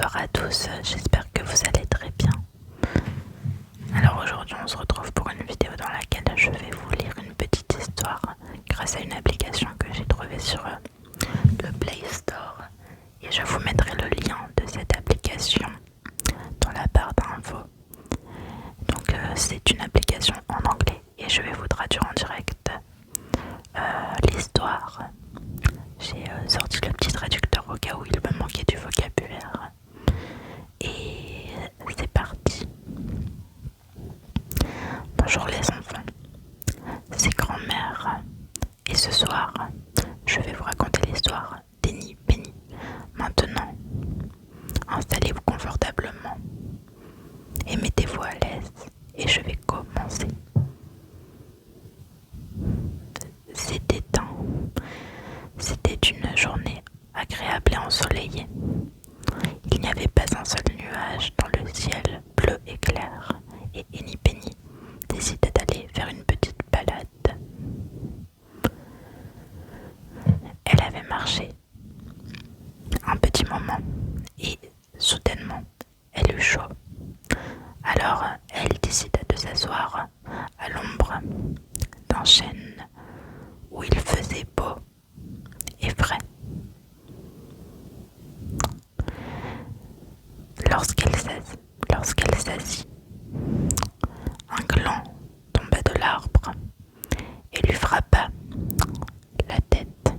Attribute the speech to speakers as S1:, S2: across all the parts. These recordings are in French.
S1: Bonsoir à tous, j'espère que vous allez très bien. Alors aujourd'hui on se retrouve pour une vidéo dans laquelle je vais vous lire une petite histoire grâce à une application que j'ai trouvée sur le Play Store. Et je vous mettrai le lien de cette application dans la barre d'infos. Donc c'est une application en anglais et je vais vous traduire en direct l'histoire. J'ai sorti le petit traducteur au cas où il me manquait du vocabulaire. Et c'est parti. Bonjour les enfants, c'est grand-mère. Et ce soir, je vais vous raconter l'histoire d'Henny Penny. Maintenant, installez-vous confortablement et mettez-vous à l'aise et je vais commencer. C'était une journée agréable et ensoleillée. Il n'y avait pas un seul nuage dans le ciel bleu et clair, et Henny Penny décida d'aller faire une petite balade. Elle avait marché un petit moment et soudainement elle eut chaud. Alors elle décida de s'asseoir à l'ombre d'un chêne où il faisait beau et frais. Lorsqu'elle s'assit, un gland tomba de l'arbre et lui frappa la tête.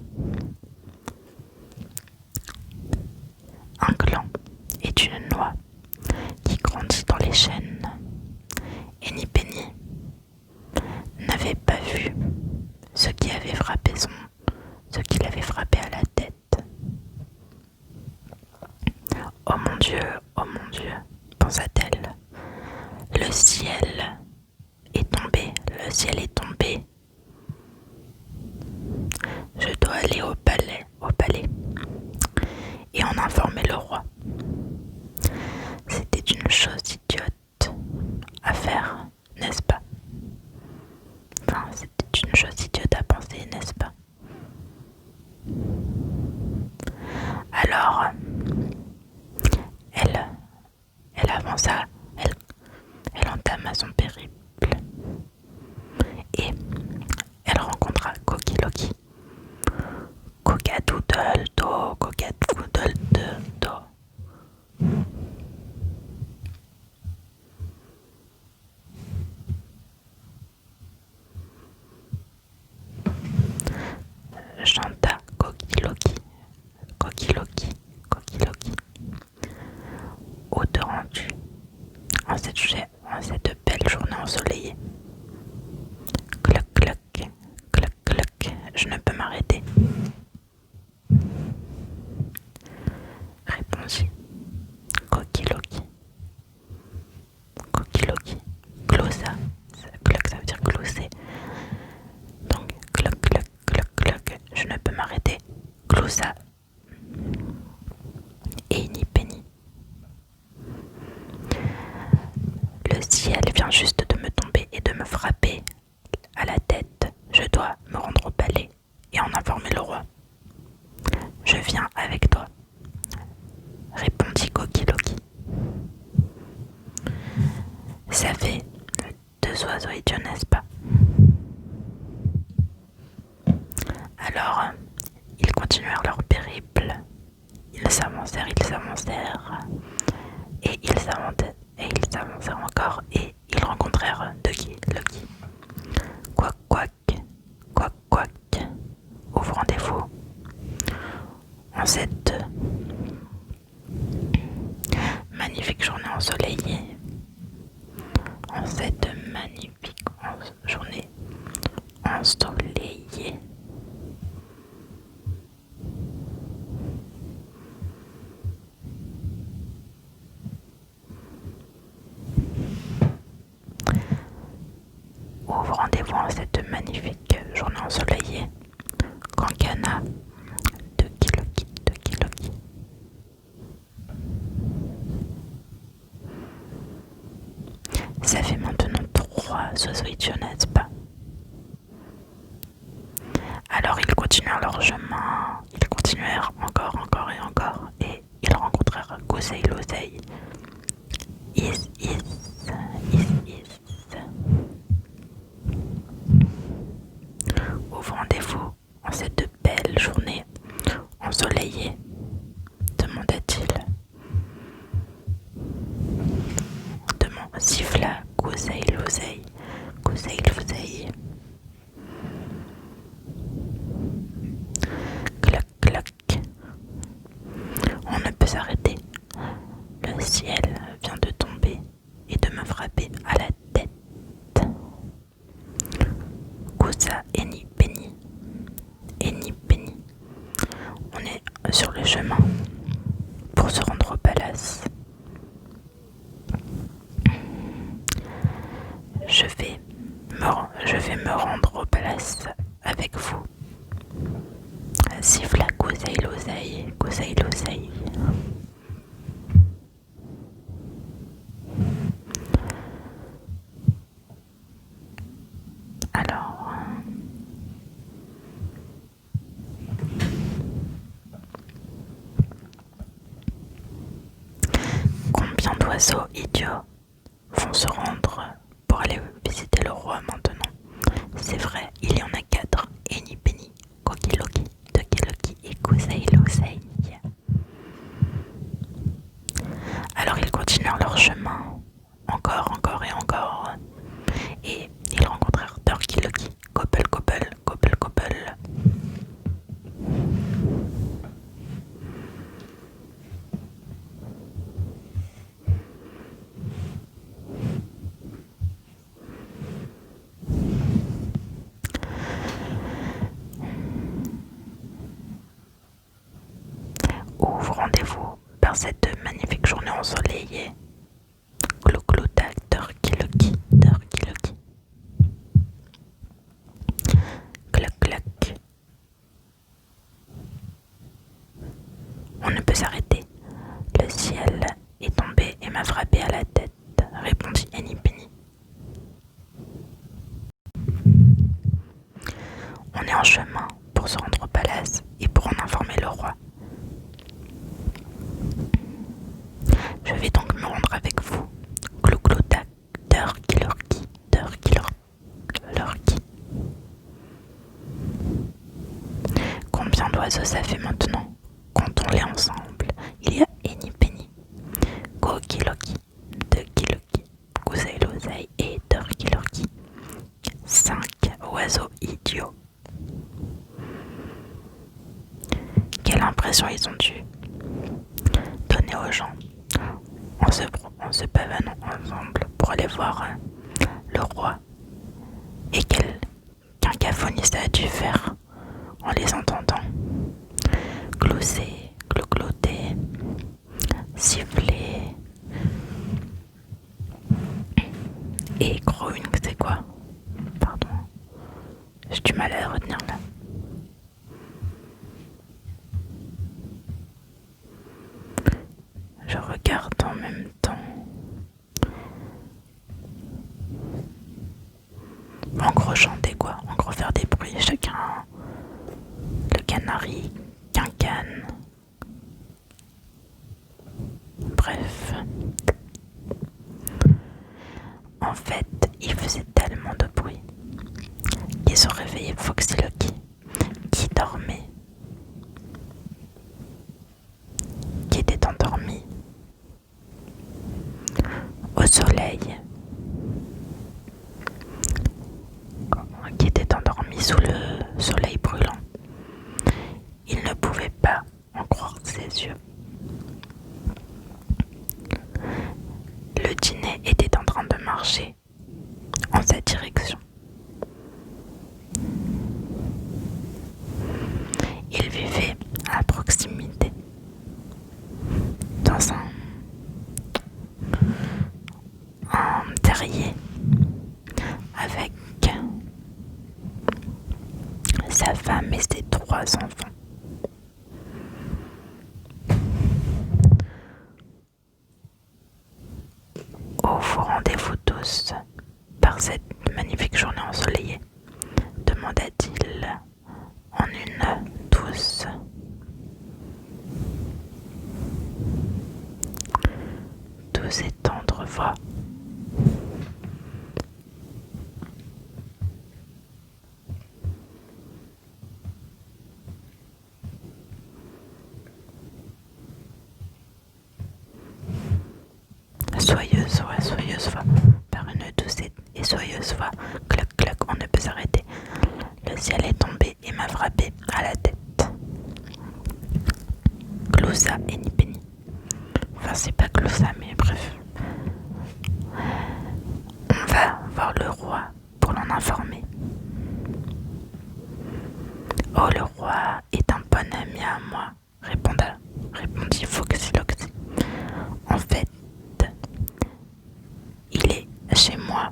S1: Un gland est une noix qui grandit dans les chênes. Henny Penny n'avait pas vu ce qui l'avait frappé à la tête. Oh mon Dieu, pensa-t-elle, le ciel est tombé. Je dois aller au palais et en informer le roi. C'était une chose idiote à faire, n'est-ce pas? Enfin, c'était une chose idiote à penser, n'est-ce pas? Alors, elle avança, elle entama son périple et elle rencontra Cocky Locky. Coca-doodle-do, coca-doodle-do. Chanta Cocky Locky, Cocky Locky, Cocky Locky. Où te rends-tu en cette belle journée ensoleillée? Cloc, cloc, cloc, cloc, je ne peux m'arrêter. Répondit Cocky Locky. Cocky Locky glossa. Cloc, ça veut dire glosser. Donc cloc, cloc, cloc, cloc, je ne peux m'arrêter. Glossa. Et Henny Penny. Le ciel vient juste de me tomber et de me frapper à la tête. Je dois me rendre au palais et en informer le roi. Je viens avec toi, répondit Cocky Locky. Ça fait deux oiseaux idiots, n'est-ce pas? Alors, ils continuèrent leur périple. Ils s'avancèrent, et ils avancèrent encore, et ils rencontrèrent Ducky Lucky. Quack, quack, quack, quack. Où vous rendez-vous en cette magnifique journée ensoleillée? En cette magnifique journée ensoleillée. Où vous rendez-vous en cette magnifique journée ensoleillée? Cancana de Kiloki, de Kiloki. Ça fait maintenant 3 oiseaux idiots, n'est-ce pas? Alors ils continuèrent leur chemin, ils continuèrent encore et ils rencontrèrent Goose Goseille l'oseille. Is. Où rendez-vous en cette belle journée ensoleillée? Demanda-t-il. Siffla Goseille l'oseille. Goseille l'oseille. Clac, clac. On ne peut s'arrêter. Le ciel vient de tomber et de me frapper à la tête. Cousa Eni Penny. Eni Penny. On est sur le chemin pour se rendre au palace. Je vais me rendre au palace avec vous. Siffla Goseille l'oseille. Goseille l'oseille. Alors, combien d'oiseaux idiots vont se rendre pour aller visiter le roi maintenant? C'est vrai, il y en a 4. Eni Penny, Coqui Loki, Ducky Loki et Goseille l'oseille. Alors ils continuèrent leur chemin, encore et encore, et ils rencontrèrent Turkey Loki, Gobble Gobble, Gobble Gobble. Où vous rendez-vous par cette magnifique journée ensoleillée? Glou glou tac, Turkey Loki, Turkey Loki. Clac clac. On ne peut s'arrêter. Le ciel est tombé et m'a frappé à la tête, répondit Eni Penny. On est en chemin pour se rendre au palace et pour en informer le roi. Je vais donc me rendre avec vous. Glou glou tac, Turkey Loki, Turkey Loki. Combien d'oiseaux ça fait maintenant? Comptons-les ensemble. Il y a Eni Penny, Coqui Loki, Ducky Loki, Goseille l'oseille et Turkey Loki. 5 oiseaux idiots. Quelle impression ils ont dû donner aux gens en se pavanant ensemble pour aller voir le roi. Et quelle cacophonie ça a dû faire en les entendant glousser, glougloter, siffler et crowing, c'est quoi? Pardon, j'ai du mal à retenir là. Je regarde en même temps. En gros chanter quoi, en gros faire des bruits, chacun. Le canari, quincan. Bref. En fait, il faisait tellement de bruit qu'ils ont réveillé Foxy Loki, qui dormait, qui était endormi au soleil, qui était endormi sous le soleil brûlant. Il ne pouvait pas en croire ses yeux. Le dîner était en train de marcher en sa direction. Il vivait à proximité, dans un terrier, avec sa femme et ses 3 enfants. Où vous rendez-vous tous par cette magnifique journée ensoleillée? Demanda-t-il en une douce douce et tendre voix. Soyeuse voix, par une douce et soyeuse voix, cloc cloc, on ne peut s'arrêter. Le ciel est tombé et m'a frappé à la tête. Gloussa et Nipeni. Enfin, c'est pas Gloussa, mais bref. On va voir le roi pour l'en informer. Oh, le roi est un bon ami à moi, répondit Foxy Loxy. En fait, il est chez moi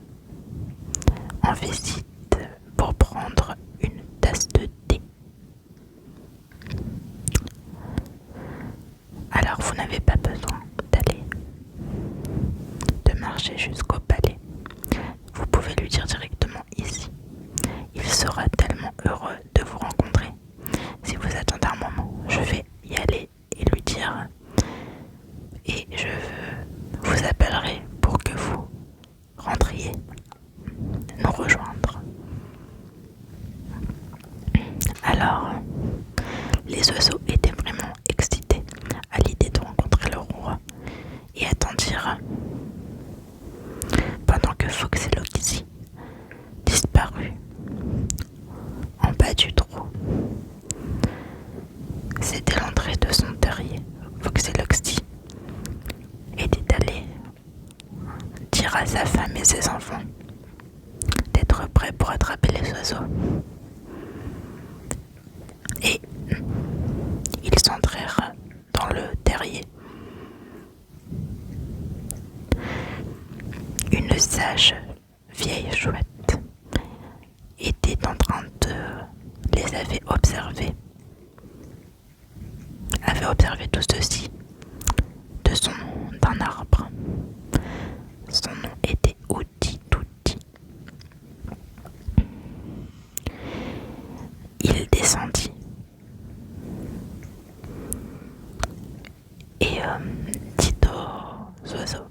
S1: en visite pour prendre une tasse de thé. Alors vous n'avez pas besoin de marcher jusqu'au palais. Vous pouvez lui dire directement ici. Il sera tellement heureux de vous rencontrer. Si vous attendez un moment, je vais y aller et lui dire. Et je vous appellerai pour que vous rentriez nous rejoindre. Alors, les oiseaux étaient vraiment excités à l'idée de rencontrer le roi et attendirent pendant que Foxy Loxy disparut en bas du trou. C'était l'entrée de son terrier. Foxy Loxy était allé dire à sa femme et ses enfants d'être prêts pour attraper les oiseaux. Et ils entrèrent dans le terrier. Une sage vieille chouette était en train de les avait observé tout ceci d'un arbre. Son nom était Outi Touti. Il descendit et dit aux oiseaux: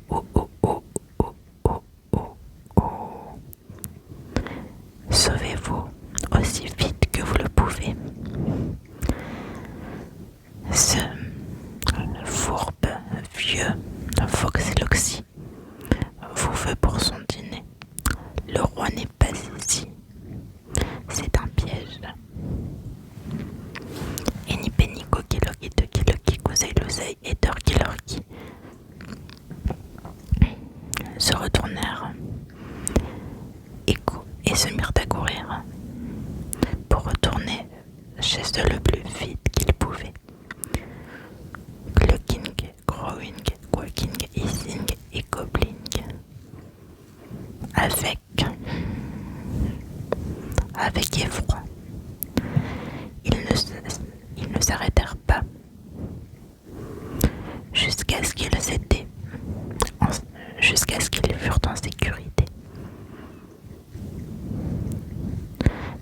S1: oh, oh, oh, oh, oh, oh, oh. Sauvez-vous aussi vite que vous le pouvez. Ce fourbe vieux Foxy Loxy vous veut pour son dîner. Le roi n'est pas ici. C'est un piège. Et ni Penny, Coquille, Loki, Toki, Loki, Couseille, Louseille et Turki Lorki se retournèrent et se mirent à courir pour retourner chez eux le plus vite qu'ils pouvaient. Clucking, Growing, Quacking, Hissing et Gobbling. Avec effroi. Ils ne s'arrêtèrent pas jusqu'à ce qu'ils furent en sécurité.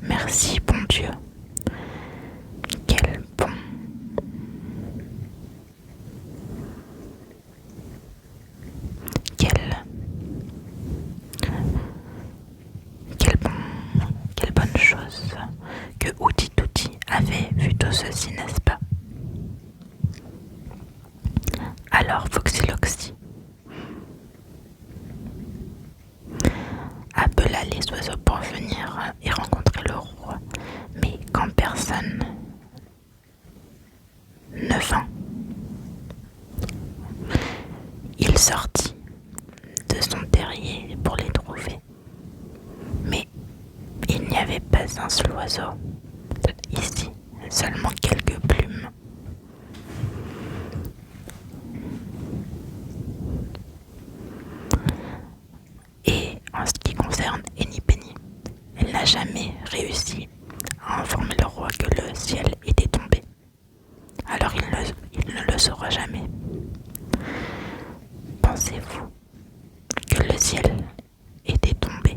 S1: Merci, bon Dieu. Quel bon. Quelle bonne chose que Outi Touti avait vu tout ceci, n'est-ce pas? Alors Foxy Loxy appela les oiseaux pour venir et rencontrer le roi, mais quand personne ne vint, il sortit de son terrier pour les trouver. Mais il n'y avait pas un seul oiseau ici, seulement quelques plumes. Et en ce qui concerne Henny Penny, elle n'a jamais réussi à informer le roi que le ciel était tombé. Alors il ne le saura jamais. Pensez-vous que le ciel était tombé?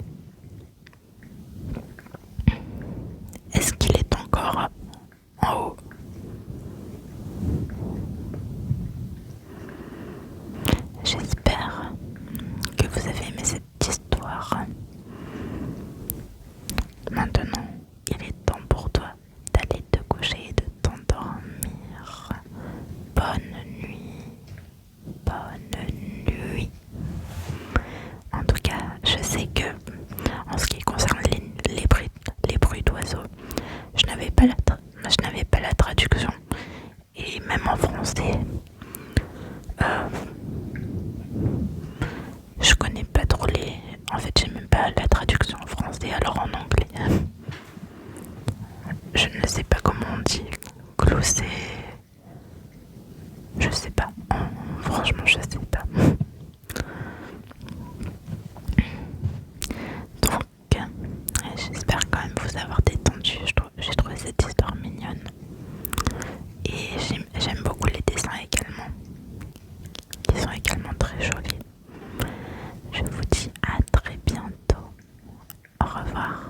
S1: Est-ce qu'il est encore en haut? J'espère que vous avez aimé cette histoire. Maintenant, il est temps pour toi d'aller te coucher et de t'endormir. Bonne nuit. Bonne nuit. En tout cas, je sais que en ce qui concerne les bruits d'oiseaux, je n'avais pas la traduction. Et même en français, je connais pas trop les... En fait, j'ai même pas la traduction en français, alors en anglais. Je ne sais pas comment on dit. Glousser... Je sais pas. Franchement, je sais pas. Donc, j'espère quand même vous avoir détendu. J'ai trouvé cette histoire mignonne. Et j'aime beaucoup les dessins également. Qui sont également très jolis. Je vous dis à très bientôt. Au revoir.